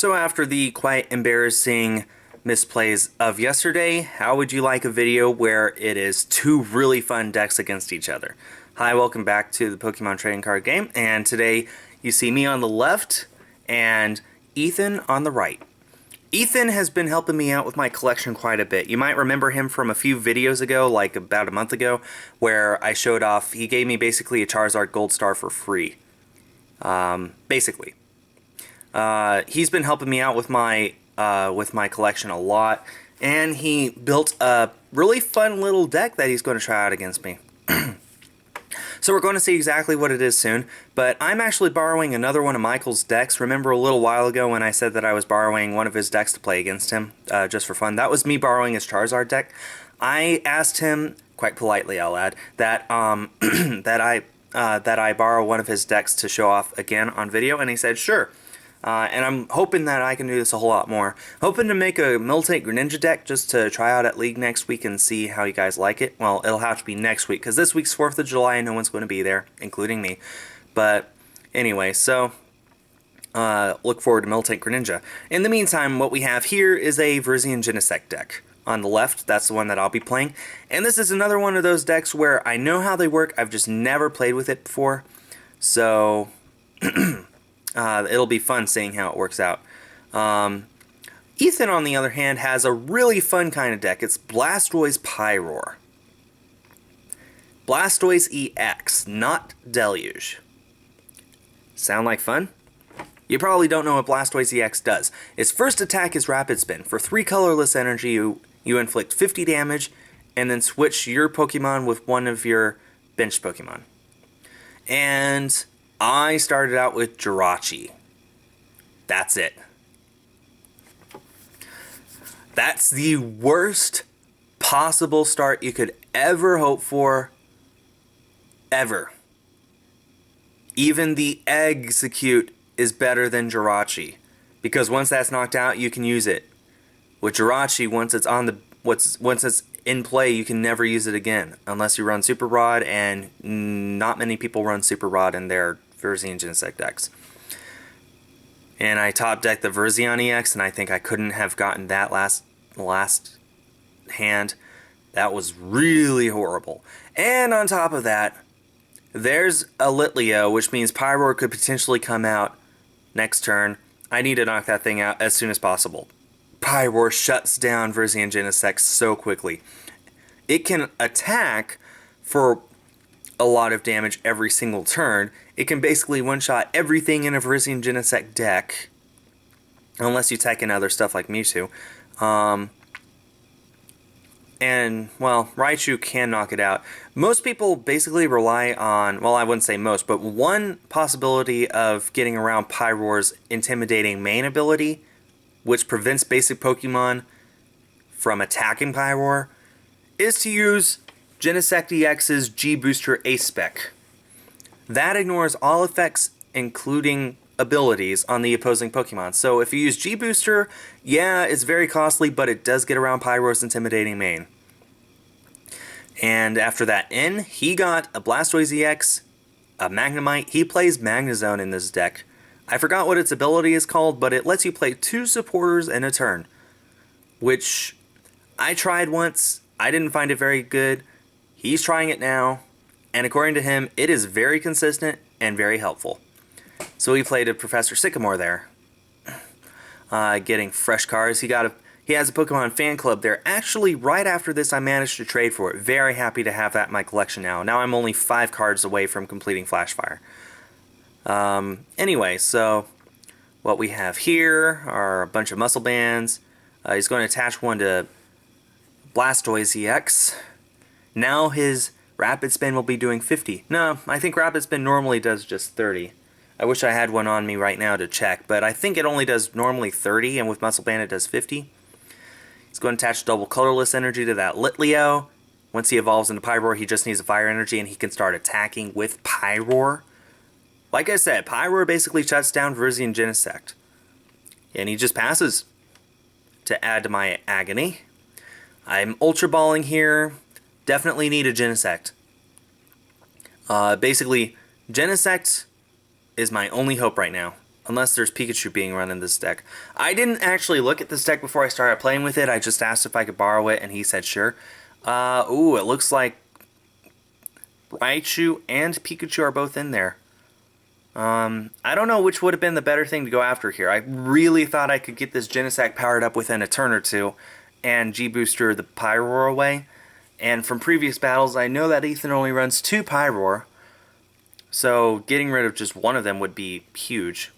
So after the quite embarrassing misplays of yesterday, how would you like a video where it is two really fun decks against each other? Hi, welcome back to the Pokemon Trading Card Game, and today you see me on the left and Ethan on the right. Ethan has been helping me out with my collection quite a bit. You might remember him from a few videos ago, like about a month ago, where I showed off, he gave me basically a Charizard Gold Star for free. Basically. He's been helping me out with my collection a lot, and he built a really fun little deck that he's going to try out against me. So we're going to see exactly what it is soon, but I'm actually borrowing another one of Michael's decks. Remember a little while ago when I said that I was borrowing one of his decks to play against him, just for fun? That was me borrowing his Charizard deck. I asked him, quite politely I'll add, that that I borrow one of his decks to show off again on video, and he said sure. And I'm hoping that I can do this a whole lot more. Hoping to make a Miltank Greninja deck just to try out at League next week and see how you guys like it. Well, it'll have to be next week because this week's 4th of July and no one's going to be there, including me. But anyway, so look forward to Miltank Greninja. In the meantime, what we have here is a Virizion Genesect deck. On the left, that's the one that I'll be playing. And this is another one of those decks where I know how they work, I've just never played with it before. So it'll be fun seeing how it works out. Ethan, on the other hand, has a really fun kind of deck. It's Blastoise Pyroar. Blastoise EX, not Deluge. Sound like fun? You probably don't know what Blastoise EX does. Its first attack is Rapid Spin. For 3 colorless energy, you inflict 50 damage, and then switch your Pokemon with one of your benched Pokemon. And I started out with Jirachi. That's it. That's the worst possible start you could ever hope for. Ever. Even the Execute is better than Jirachi, because once that's knocked out, you can use it. With Jirachi, once it's in play, you can never use it again unless you run Super Rod, and not many people run Super Rod in their Virizion Genesect decks. And I top decked the Virizion EX, and I think I couldn't have gotten that last hand. That was really horrible. And on top of that, there's a Litleo, which means Pyroar could potentially come out next turn. I need to knock that thing out as soon as possible. Pyroar shuts down Virizion Genesect so quickly. It can attack for a lot of damage every single turn. It can basically one-shot everything in a Virizion Genesect deck, unless you take in other stuff like Mewtwo. And, well, Raichu can knock it out. Most people basically rely on, well, I wouldn't say most, but one possibility of getting around Pyroar's intimidating main ability, which prevents basic Pokemon from attacking Pyroar, is to use Genesect EX's G-Booster Ace-Spec. That ignores all effects, including abilities, on the opposing Pokemon. So if you use G-Booster, yeah, it's very costly, but it does get around Pyroar's intimidating main. And after that he got a Blastoise EX, a Magnemite. He plays Magnezone in this deck. I forgot what its ability is called, but it lets you play 2 supporters in a turn, which I tried once. I didn't find it very good. He's trying it now, and according to him, it is very consistent and very helpful. So he played a Professor Sycamore there, getting fresh cards. He has a Pokemon fan club there. Actually, right after this, I managed to trade for it. Very happy to have that in my collection now. Now I'm only 5 cards away from completing Flashfire. Anyway, so what we have here are a bunch of muscle bands. He's going to attach one to Blastoise EX. Now his Rapid Spin will be doing 50. No, I think Rapid Spin normally does just 30. I wish I had one on me right now to check, but I think it only does normally 30, and with Muscle Band it does 50. He's going to attach double colorless energy to that Litleo. Once he evolves into Pyroar, he just needs a fire energy, and he can start attacking with Pyroar. Like I said, Pyroar basically shuts down Virizion Genesect. And he just passes to add to my agony. I'm Ultra Balling here. Definitely need a Genesect. Basically, Genesect is my only hope right now. unless there's Pikachu being run in this deck. I didn't actually look at this deck before I started playing with it. I just asked if I could borrow it, and he said sure. Ooh, it looks like Raichu and Pikachu are both in there. I don't know which would have been the better thing to go after here. I really thought I could get this Genesect powered up within a turn or two and G-Booster the Pyroar away. And from previous battles, I know that Ethan only runs 2 Pyroar, so getting rid of just one of them would be huge.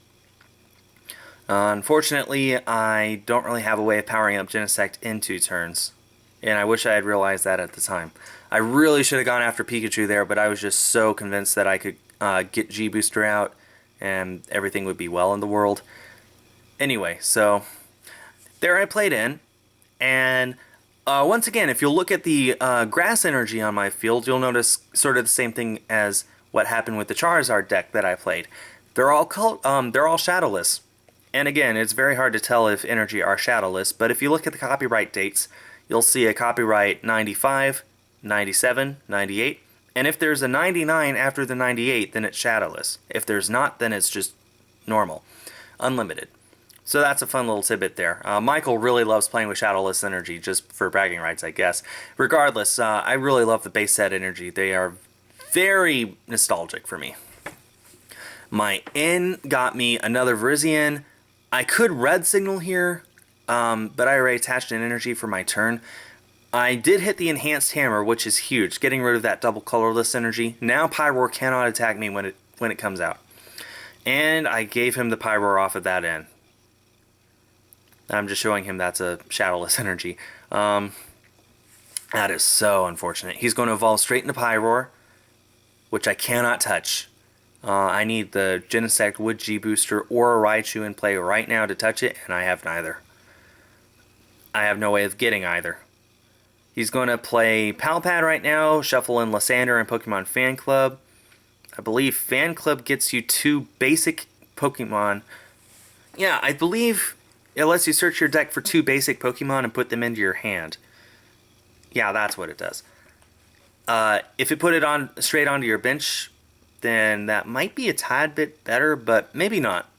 Unfortunately, I don't really have a way of powering up Genesect in 2 turns, and I wish I had realized that at the time. I really should have gone after Pikachu there, but I was just so convinced that I could get G-Booster out and everything would be well in the world. Anyway, so there I played in, and once again, if you'll look at the grass energy on my field, you'll notice sort of the same thing as what happened with the Charizard deck that I played. They're all shadowless. And again, it's very hard to tell if energy are shadowless, but if you look at the copyright dates, you'll see a copyright 95, 97, 98, and if there's a 99 after the 98, then it's shadowless. If there's not, then it's just normal, unlimited. So that's a fun little tidbit there. Michael really loves playing with shadowless energy, just for bragging rights, I guess. Regardless, I really love the base set energy. They are very nostalgic for me. My N got me another Virizion. I could red signal here, but I already attached an energy for my turn. I did hit the enhanced hammer, which is huge, getting rid of that double colorless energy. Now Pyroar cannot attack me when it comes out. And I gave him the Pyroar off of that end. I'm just showing him that's a shadowless energy. That is so unfortunate. He's going to evolve straight into Pyroar, which I cannot touch. I need the Genesect Wood G-Booster or a Raichu in play right now to touch it, and I have neither. I have no way of getting either. He's going to play Palpad right now, shuffle in Lysander and Pokemon Fan Club. I believe Fan Club gets you 2 basic Pokemon. Yeah, I believe it lets you search your deck for 2 basic Pokemon and put them into your hand. Yeah, that's what it does. If it put it on straight onto your bench, then that might be a tad bit better, but maybe not.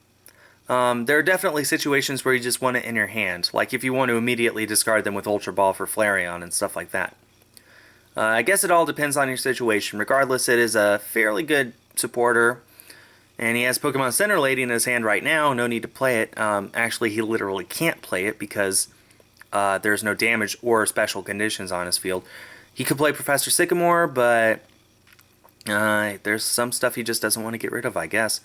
There are definitely situations where you just want it in your hand, like if you want to immediately discard them with Ultra Ball for Flareon and stuff like that. I guess it all depends on your situation. Regardless, it is a fairly good supporter, and he has Pokemon Center Lady in his hand right now. No need to play it. Actually, he literally can't play it because there's no damage or special conditions on his field. He could play Professor Sycamore, but there's some stuff he just doesn't want to get rid of, I guess.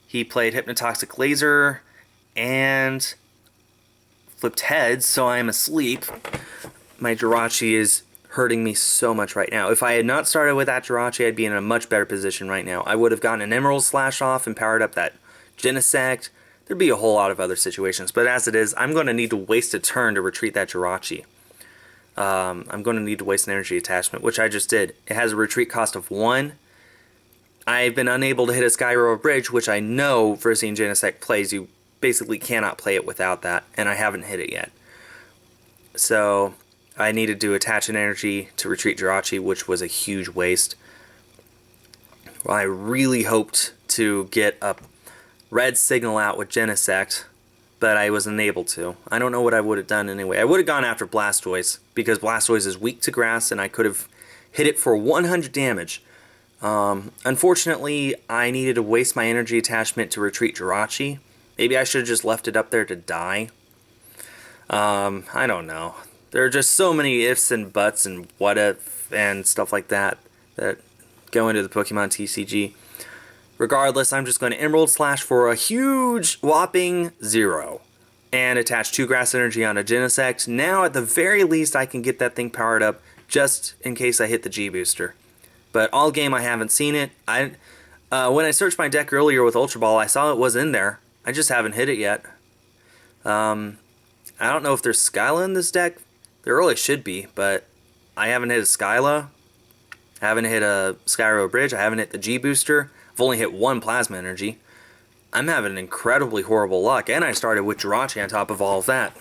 He played Hypnotoxic Laser and flipped heads, so I am asleep. My Jirachi is hurting me so much right now. If I had not started with that Jirachi, I'd be in a much better position right now. I would have gotten an Emerald Slash off and powered up that Genesect. There'd be a whole lot of other situations, but as it is, I'm going to need to waste a turn to retreat that Jirachi. I'm going to need to waste an energy attachment, which I just did. It has a retreat cost of 1. I've been unable to hit a Skyroar Bridge, which I know Virizion Genesect plays. You basically cannot play it without that, and I haven't hit it yet. So I needed to attach an energy to retreat Jirachi, which was a huge waste. Well, I really hoped to get a red signal out with Genesect, but I was unable to. I don't know what I would have done anyway. I would have gone after Blastoise, because Blastoise is weak to grass, and I could have hit it for 100 damage. Unfortunately, I needed to waste my energy attachment to retreat Jirachi. Maybe I should have just left it up there to die. I don't know. There are just so many ifs and buts and what if and stuff like that that go into the Pokemon TCG. Regardless, I'm just going to Emerald Slash for a huge whopping 0. And attach 2 Grass Energy on a Genesect. Now, at the very least, I can get that thing powered up just in case I hit the G-Booster. But all game, I haven't seen it. When I searched my deck earlier with Ultra Ball, I saw it was in there. I just haven't hit it yet. I don't know if there's Skyla in this deck. There really should be, but I haven't hit a Skyla. I haven't hit a Skyroar Bridge. I haven't hit the G-Booster. I've only hit 1 Plasma Energy. I'm having incredibly horrible luck, and I started with Jirachi on top of all of that.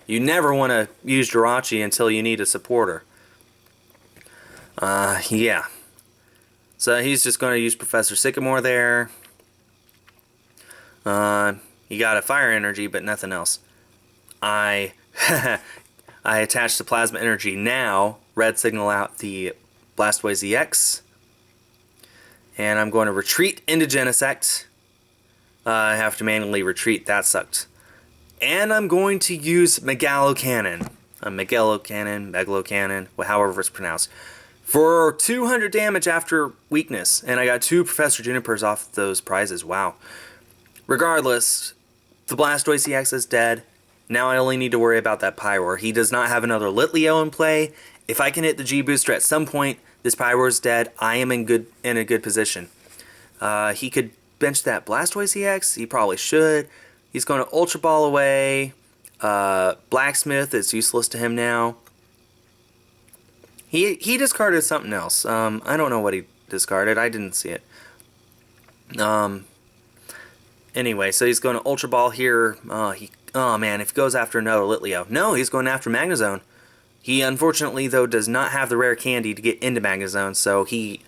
You never want to use Jirachi until you need a supporter. Yeah. So he's just going to use Professor Sycamore there. He got a fire energy, but nothing else. I I attached the plasma energy now. Red signal out the Blastoise EX. And I'm going to retreat into Genesect. I have to manually retreat. That sucked. And I'm going to use Megalocannon. Megalocannon, however it's pronounced. For 200 damage after weakness. And I got 2 Professor Junipers off those prizes. Wow. Regardless, the Blastoise EX is dead. Now I only need to worry about that Pyroar. He does not have another Litleo in play. If I can hit the G-Booster at some point, this Pyroar is dead. I am in a good position. He could bench that Blastoise EX. He probably should. He's going to Ultra Ball away. Blacksmith is useless to him now. He discarded something else. I don't know what he discarded. I didn't see it. Anyway, so he's going to Ultra Ball here. Oh man, if he goes after another Litleo. No, he's going after Magnezone. He unfortunately, though, does not have the rare candy to get into Magnezone, so he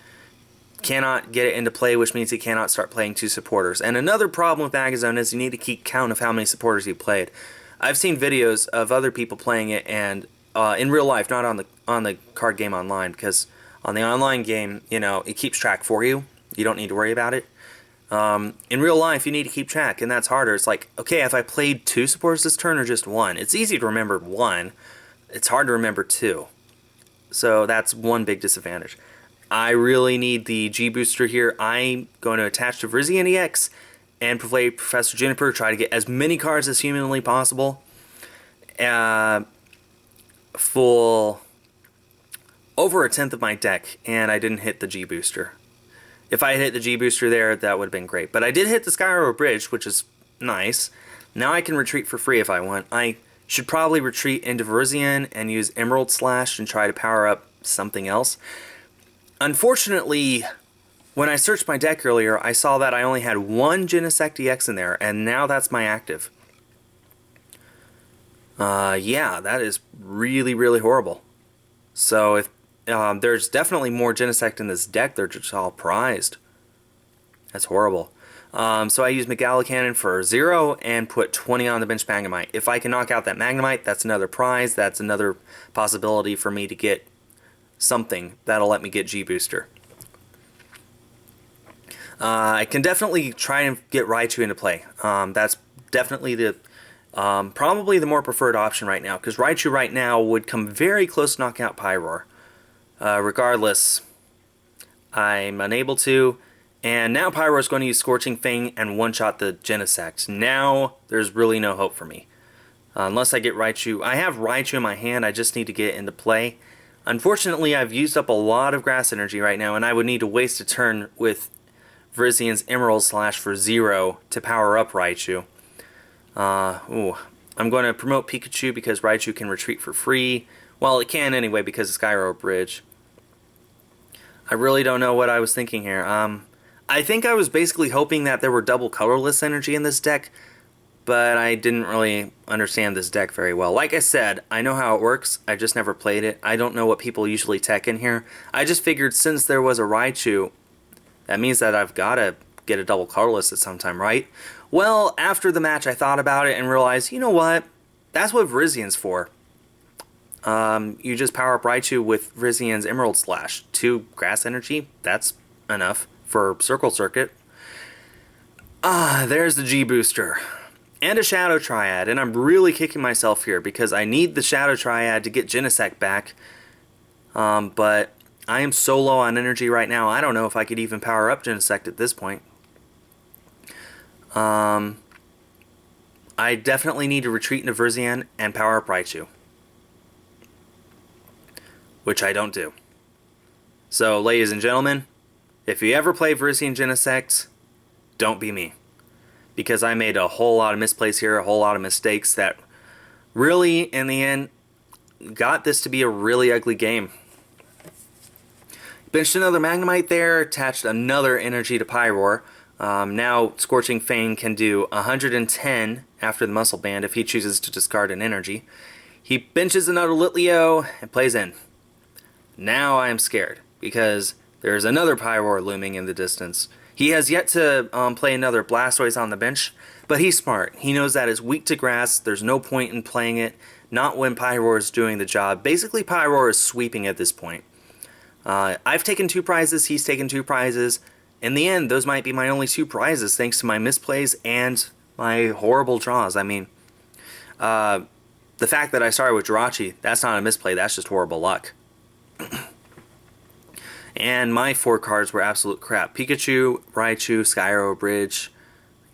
cannot get it into play, which means he cannot start playing 2 supporters. And another problem with Magnezone is you need to keep count of how many supporters you played. I've seen videos of other people playing it, and in real life, not on the card game online, because on the online game, you know, it keeps track for you. You don't need to worry about it. In real life, you need to keep track, and that's harder. It's like, okay, if I played 2 supporters this turn or just 1, it's easy to remember 1. It's hard to remember 2. So that's one big disadvantage. I really need the G-Booster here. I'm going to attach to Virizion EX and play Professor Juniper, try to get as many cards as humanly possible. Full over 1/10 of my deck, and I didn't hit the G-Booster. If I had hit the G-Booster there, that would have been great. But I did hit the Skyro Bridge, which is nice. Now I can retreat for free if I want. I should probably retreat into Virizion and use Emerald Slash and try to power up something else. Unfortunately, when I searched my deck earlier, I saw that I only had 1 Genesect EX in there, and now that's my active. Yeah, that is really, really horrible. So if there's definitely more Genesect in this deck, they're just all prized. That's horrible. So I use Megalocannon for 0 and put 20 on the bench Magnemite. If I can knock out that Magnemite, that's another prize. That's another possibility for me to get something that'll let me get G-Booster. I can definitely try and get Raichu into play. That's definitely the probably the more preferred option right now, because Raichu right now would come very close to knocking out Pyroar. Regardless, I'm unable to, and now Pyroar is going to use Scorching Fang and one-shot the Genesect. Now there's really no hope for me. Unless I get Raichu. I have Raichu in my hand, I just need to get it into play. Unfortunately, I've used up a lot of grass energy right now, and I would need to waste a turn with Virizion's Emerald Slash for 0 to power up Raichu. I'm going to promote Pikachu because Raichu can retreat for free. Well, it can anyway because of Skyro Bridge. I really don't know what I was thinking here. I think I was basically hoping that there were double colorless energy in this deck, but I didn't really understand this deck very well. Like I said, I know how it works, I just never played it. I don't know what people usually tech in here. I just figured since there was a Raichu, that means that I've got to get a double colorless at some time, right? Well, after the match I thought about it and realized, you know what? That's what Virizion's for. You just power up Raichu with Virizion's Emerald Slash. 2 grass energy, that's enough for Circle Circuit. There's the G-Booster. And a Shadow Triad, and I'm really kicking myself here because I need the Shadow Triad to get Genesect back. But I am so low on energy right now, I don't know if I could even power up Genesect at this point. I definitely need to retreat into Virizion and power up Raichu. Which I don't do. So, ladies and gentlemen, if you ever play Virizion Genesect, don't be me. Because I made a whole lot of misplays here, a whole lot of mistakes that really, in the end, got this to be a really ugly game. Benched another Magnemite there, attached another energy to Pyroar. Now Scorching Fang can do 110 after the Muscle Band if he chooses to discard an energy. He benches another Litleo and plays in. Now I am scared because there's another Pyroar looming in the distance. He has yet to play another Blastoise on the bench, but he's smart. He knows that it's weak to grass. There's no point in playing it, not when Pyroar is doing the job. Basically, Pyroar is sweeping at this point. I've taken 2 prizes, he's taken 2 prizes. In the end, those might be my only 2 prizes thanks to my misplays and my horrible draws. I mean, the fact that I started with Jirachi, that's not a misplay, that's just horrible luck. And my 4 cards were absolute crap. Pikachu, Raichu, Skyro Bridge,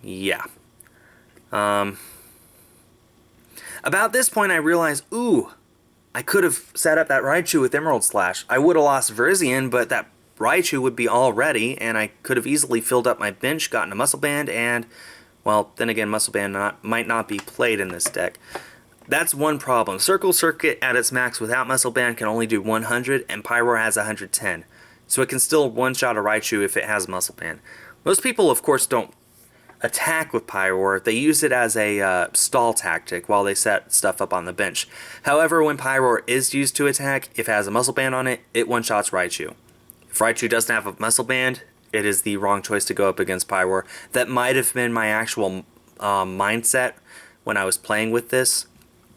yeah. About this point I realized, ooh, I could have set up that Raichu with Emerald Slash. I would have lost Virizion, but that Raichu would be all ready, and I could have easily filled up my bench, gotten a Muscle Band, and, well, then again, Muscle Band might not be played in this deck. That's one problem. Circle Circuit at its max without Muscle Band can only do 100, and Pyroar has 110. So it can still one-shot a Raichu if it has Muscle Band. Most people, of course, don't attack with Pyroar. They use it as a stall tactic while they set stuff up on the bench. However, when Pyroar is used to attack, if it has a Muscle Band on it, it one-shots Raichu. If Raichu doesn't have a Muscle Band, it is the wrong choice to go up against Pyroar. That might have been my actual mindset when I was playing with this.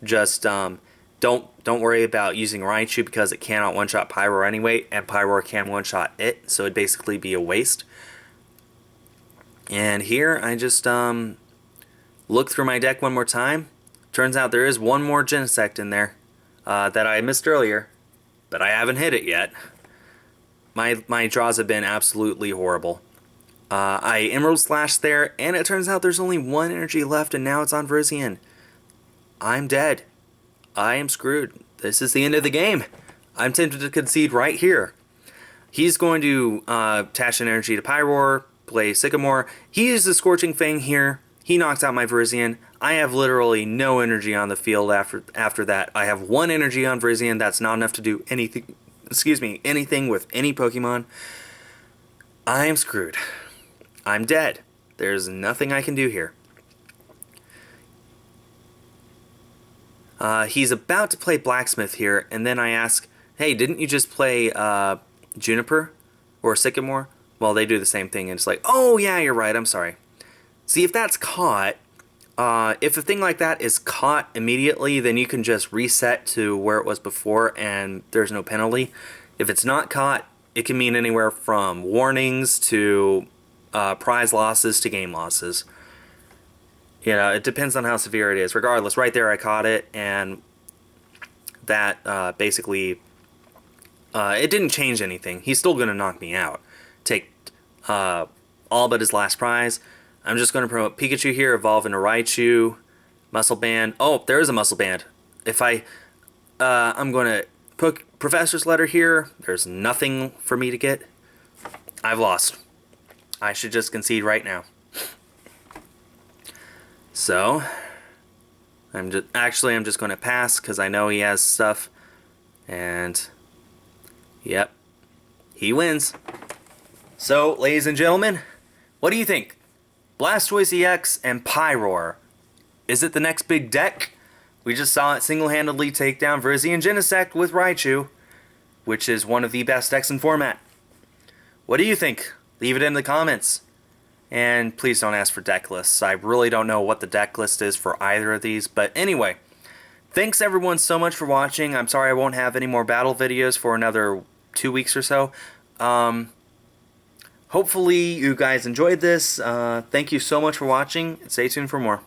Just don't worry about using Raichu because it cannot one-shot Pyroar anyway, and Pyroar can one-shot it, so it'd basically be a waste. And here, I just look through my deck one more time. Turns out there is one more Genesect in there that I missed earlier, but I haven't hit it yet. My draws have been absolutely horrible. I Emerald Slash there, and it turns out there's only 1 energy left, and now it's on Virizion. I'm dead. I am screwed. This is the end of the game. I'm tempted to concede right here. He's going to attach an energy to Pyroar, play Sycamore. He uses the Scorching Fang here. He knocks out my Virizion. I have literally no energy on the field after that. I have 1 energy on Virizion. That's not enough to do anything. Anything with any Pokemon. I am screwed. I'm dead. There's nothing I can do here. He's about to play Blacksmith here, and then I ask, hey, didn't you just play Juniper or Sycamore? Well, they do the same thing, and it's like, oh, yeah, you're right, I'm sorry. See, if that's caught, if a thing like that is caught immediately, then you can just reset to where it was before, and there's no penalty. If it's not caught, it can mean anywhere from warnings to prize losses to game losses. You know, it depends on how severe it is. Regardless, right there I caught it, and that basically, it didn't change anything. He's still going to knock me out. Take all but his last prize. I'm just going to promote Pikachu here, evolve into Raichu, Muscle Band. Oh, there is a Muscle Band. If I'm going to put Professor's Letter here. There's nothing for me to get. I've lost. I should just concede right now. So, I'm just going to pass because I know he has stuff. And, yep, he wins. So, ladies and gentlemen, what do you think? Blastoise EX and Pyroar. Is it the next big deck? We just saw it single-handedly take down Virizion Genesect with Raichu, which is one of the best decks in format. What do you think? Leave it in the comments. And please don't ask for deck lists. I really don't know what the deck list is for either of these. But anyway, thanks everyone so much for watching. I'm sorry I won't have any more battle videos for another 2 weeks or so. Hopefully you guys enjoyed this. Thank you so much for watching. Stay tuned for more.